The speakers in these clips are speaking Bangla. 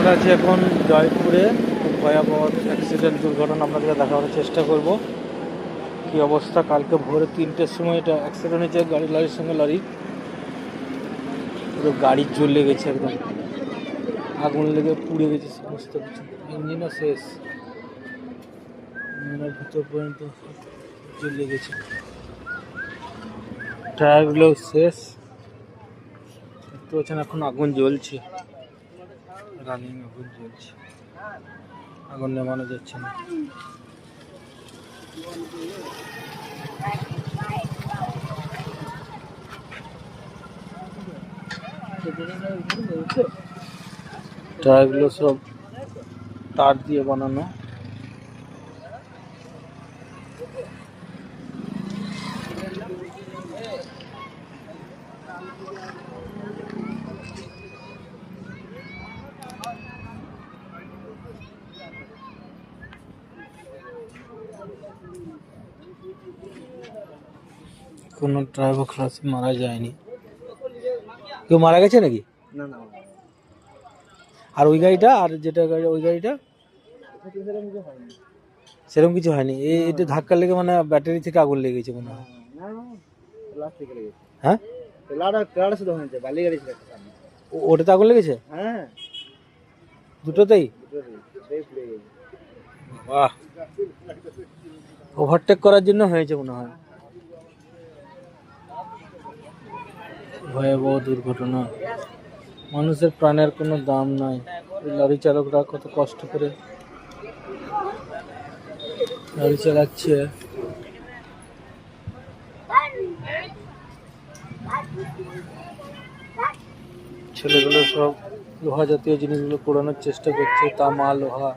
আমরা আছি এখন জয়পুরে। খুব ভয়াবহ অ্যাক্সিডেন্ট দুর্ঘটনা আপনাদেরকে দেখানোর চেষ্টা করব। কি অবস্থা, কালকে ভোরে 3টের সময় এটা অ্যাক্সিডেন্ট হয়েছে, লরির সঙ্গে লরি। পুরো গাড়ি জ্বলে গেছে, একদম আগুন লেগে পুড়ে গেছে সমস্ত কিছু। ইঞ্জিনও শেষ, ইঞ্জিনের ভিতর পর্যন্ত জ্বলে গেছে, টায়ারগুলো শেষ। দেখতে পাচ্ছেন এখন আগুন জ্বলছে, রানিং আগুন জ্বলছে, আগুন নেমানো যাচ্ছে না। টায়ারগুলো সব তার দিয়ে বানানো। কোনো ড্রাইভার ক্লাসে মারা যায়নি, কেউ মারা গেছে নাকি? না না, আর ওই গাড়িটা, আর যেটা গাড়ি, ওই গাড়িটা সেরকম কিছু হয়নি। এটা ধাক্কা লেগে মানে ব্যাটারি থেকে আগুন লেগেছে মনে হয়। না না, প্লাস্টিকে লেগেছে। হ্যাঁ, লাড়া শুধু হয়েছে, বালি গাড়ি ছিল একটা সামনে। ওটাতে আগুন লেগেছে? হ্যাঁ, দুটোতেই? বাহ, ওভারটেক করার জন্য হয়েছে মনে হয়। ভয়াবহ দুর্ঘটনা, মানুষের প্রাণের কোনো দাম নাই। লরি চালকরা কত কষ্ট করে গাড়ি চালাচ্ছে। ছেলেগুলো সব লোহা জাতীয় জিনিসগুলো পোড়ানোর চেষ্টা করছে, তামা লোহা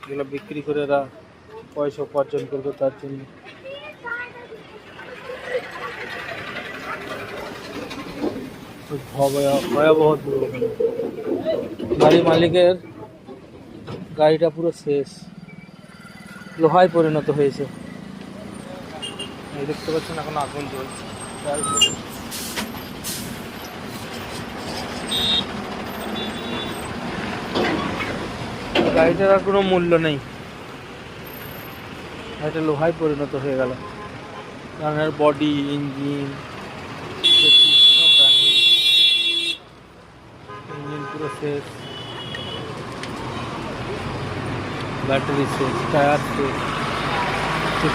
এগুলো বিক্রি করে এরা পয়সা উপার্জন করবে তার জন্য। ভয়াবহ দুর্ঘটনা, গাড়ি মালিকের গাড়িটা পুরো শেষ, লোহায় পরিণত হয়েছে। দেখতে পাচ্ছেন এখন আগুন জ্বলছে। গাড়িটার আর কোনো মূল্য নেই, গাড়িটা লোহায় পরিণত হয়ে গেল। গাড়ির বডি, ইঞ্জিন, ইঞ্জিন পুরো শেষ, ব্যাটারি শেষ, টায়ার শেষ,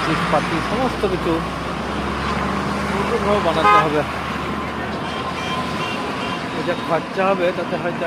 চিপ পাতি সমস্ত কিছু নতুনভাবে বানাতে হবে। এটা খরচা হবে, তাতে হয়তো